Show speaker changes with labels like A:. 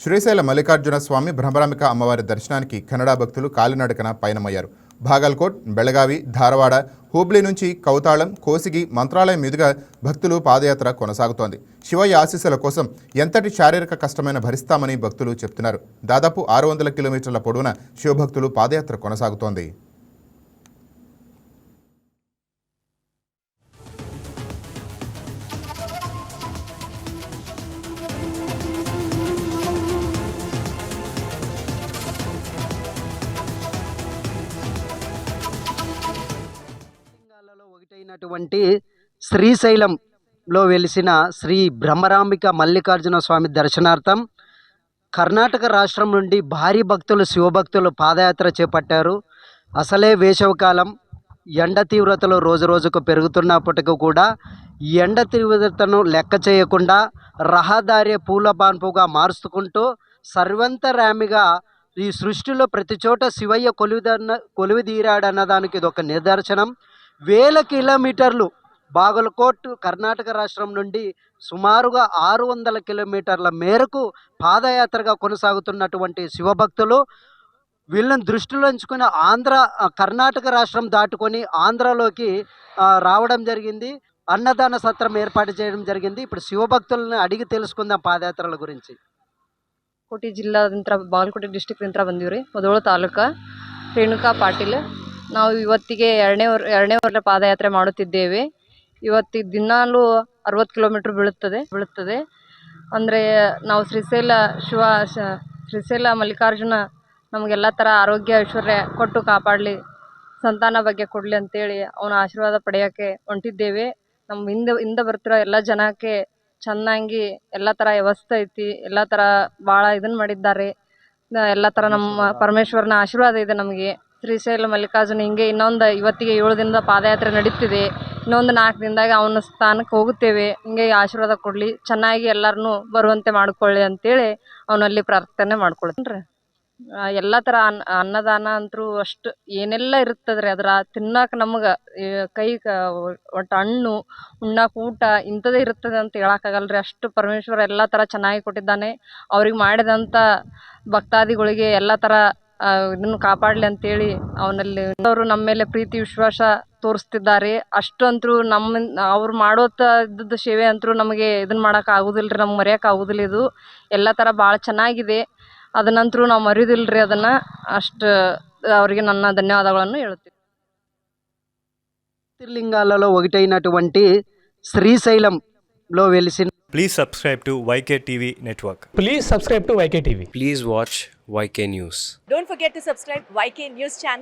A: శ్రీశైల మల్లికార్జున స్వామి భ్రమరాంబిక అమ్మవారి దర్శనానికి కన్నడ భక్తులు కాలినడకన పయనమయ్యారు. బాగల్కోట్, బెళగావి, ధారవాడ, హూబ్లీ నుంచి కౌతాళం, కోసిగి, మంత్రాలయం మీదుగా భక్తులు పాదయాత్ర కొనసాగుతోంది. శివయ్య ఆశీస్సుల కోసం ఎంతటి శారీరక కష్టమైన భరిస్తామని భక్తులు చెప్తున్నారు. దాదాపు 600 కిలోమీటర్ల పొడవున శివభక్తులు పాదయాత్ర కొనసాగుతోంది.
B: ఒకటైనటువంటి శ్రీశైలంలో వెలిసిన శ్రీ భ్రమరాంబిక మల్లికార్జున స్వామి దర్శనార్థం కర్ణాటక రాష్ట్రం నుండి భారీ భక్తులు శివభక్తులు పాదయాత్ర చేపట్టారు. అసలే వేసవికాలం, ఎండ తీవ్రతలు రోజు రోజుకు పెరుగుతున్నప్పటికీ కూడా ఎండ తీవ్రతను లెక్క చేయకుండా రహదారి పూలబాన్పుగా మార్చుకుంటూ సర్వంతర్యామిగా ఈ సృష్టిలో ప్రతి చోట శివయ్య కొలువుదీరాడన్న దానికి ఇది ఒక నిదర్శనం. వేల కిలోమీటర్లు బాగల్కోట్ కర్ణాటక రాష్ట్రం నుండి సుమారుగా 600 కిలోమీటర్ల మేరకు పాదయాత్రగా కొనసాగుతున్నటువంటి శివభక్తులు వీళ్ళని దృష్టిలో ఉంచుకుని కర్ణాటక రాష్ట్రం దాటుకొని ఆంధ్రాలోకి రావడం జరిగింది. అన్నదాన సత్రం ఏర్పాటు చేయడం జరిగింది. ఇప్పుడు శివభక్తులను అడిగి తెలుసుకుందాం పాదయాత్రల గురించి.
C: ಕೋಟಿ ಜಿಲ್ಲಾದಿಂದ ಬಾಗಲಕೋಟೆ ಡಿಸ್ಟಿಕ್ನಿಂದ ಬಂದೀವಿ ರೀ. ಮುಧೋಳ ತಾಲೂಕು ರೇಣುಕಾ ಪಾಟೀಲ್. ನಾವು ಇವತ್ತಿಗೆ ಎರಡನೇ ವರ್ಷ ಪಾದಯಾತ್ರೆ ಮಾಡುತ್ತಿದ್ದೇವೆ. ಇವತ್ತಿಗೆ ದಿನಾಲೂ 60 ಕಿಲೋಮೀಟ್ರ್ ಬೀಳುತ್ತದೆ. ಅಂದರೆ ನಾವು ಶ್ರೀಶೈಲ ಮಲ್ಲಿಕಾರ್ಜುನ ನಮಗೆಲ್ಲ ಥರ ಆರೋಗ್ಯ ಐಶ್ವರ್ಯ ಕೊಟ್ಟು ಕಾಪಾಡಲಿ, ಸಂತಾನ ಭಾಗ್ಯ ಕೊಡಲಿ ಅಂತೇಳಿ ಅವನ ಆಶೀರ್ವಾದ ಪಡೆಯೋಕ್ಕೆ ಹೊಂಟಿದ್ದೇವೆ. ನಮ್ಮ ಹಿಂದೆ ಬರ್ತಿರೋ ಎಲ್ಲ ಜನಕ್ಕೆ ಚೆನ್ನಾಗಿ ಎಲ್ಲ ಥರ ವ್ಯವಸ್ಥೆ ಐತಿ. ಎಲ್ಲ ಥರ ಭಾಳ ಇದನ್ನು ಮಾಡಿದ್ದಾರೆ. ಎಲ್ಲ ಥರ ನಮ್ಮ ಪರಮೇಶ್ವರನ ಆಶೀರ್ವಾದ ಇದೆ ನಮಗೆ. ಶ್ರೀಶೈಲ ಮಲ್ಲಿಕಾರ್ಜುನ ಹಿಂಗೆ ಇವತ್ತಿಗೆ 7 ದಿನದ ಪಾದಯಾತ್ರೆ ನಡೀತಿದೆ. ಇನ್ನೊಂದು 4 ದಿನದಾಗ ಅವನ ಸ್ಥಾನಕ್ಕೆ ಹೋಗುತ್ತೇವೆ. ಹಿಂಗೆ ಆಶೀರ್ವಾದ ಕೊಡಲಿ, ಚೆನ್ನಾಗಿ ಎಲ್ಲರನ್ನೂ ಬರುವಂತೆ ಮಾಡ್ಕೊಳ್ಳಿ ಅಂತೇಳಿ ಅವನಲ್ಲಿ ಪ್ರಾರ್ಥನೆ ಮಾಡ್ಕೊಳ್ತೀನಿ ರೀ. ಎಲ್ಲ ಥರ ಅನ್ನದಾನ ಅಂತೂ ಅಷ್ಟು ಏನೆಲ್ಲ ಇರ್ತದೆ ರೀ. ಅದ್ರ ತಿನ್ನಕ್ಕೆ ನಮ್ಗೆ ಒಟ್ಟು ಹಣ್ಣು ಉಣ್ಣಕ್ಕೆ ಊಟ ಇಂಥದ್ದೇ ಇರ್ತದೆ ಅಂತ ಹೇಳೋಕ್ಕಾಗಲ್ಲ ರೀ. ಅಷ್ಟು ಪರಮೇಶ್ವರ ಎಲ್ಲ ಥರ ಚೆನ್ನಾಗಿ ಕೊಟ್ಟಿದ್ದಾನೆ. ಅವ್ರಿಗೆ ಮಾಡಿದಂಥ ಭಕ್ತಾದಿಗಳಿಗೆ ಎಲ್ಲ ಥರ ಇದನ್ನು ಕಾಪಾಡಲಿ ಅಂತೇಳಿ ಅವನಲ್ಲಿ ಅವರು ನಮ್ಮ ಮೇಲೆ ಪ್ರೀತಿ ವಿಶ್ವಾಸ ತೋರಿಸ್ತಿದ್ದಾರೆ. ಅಷ್ಟಂತೂ ಅವ್ರು ಇದ್ದದ್ದು ಸೇವೆ ಅಂತೂ ನಮಗೆ ಇದನ್ನು ಮಾಡೋಕೆ ಆಗೋದಿಲ್ಲ ರೀ, ನಮ್ಗೆ ಮರೆಯೋಕೆ ಆಗೋದಿಲ್ಲ. ಇದು ಎಲ್ಲ ಥರ ಭಾಳ ಚೆನ್ನಾಗಿದೆ. ಅದನ್ನಂತರೂ ನಾವು ಮರೆಯೋದಿಲ್ಲ ರೀ. ಅದನ್ನು ಅಷ್ಟು ಅವರಿಗೆ ನನ್ನ ధన్యవాదాలను ಹೇಳ್ತೀನಿ.
B: జ్యోతిర్లింగాలలో ఒకటైనటువంటి శ్రీశైలంలో వెలిసిన
D: Please subscribe to YK TV Network.
E: Please subscribe to YK TV.
F: Please watch YK News.
G: Don't forget to subscribe YK News channel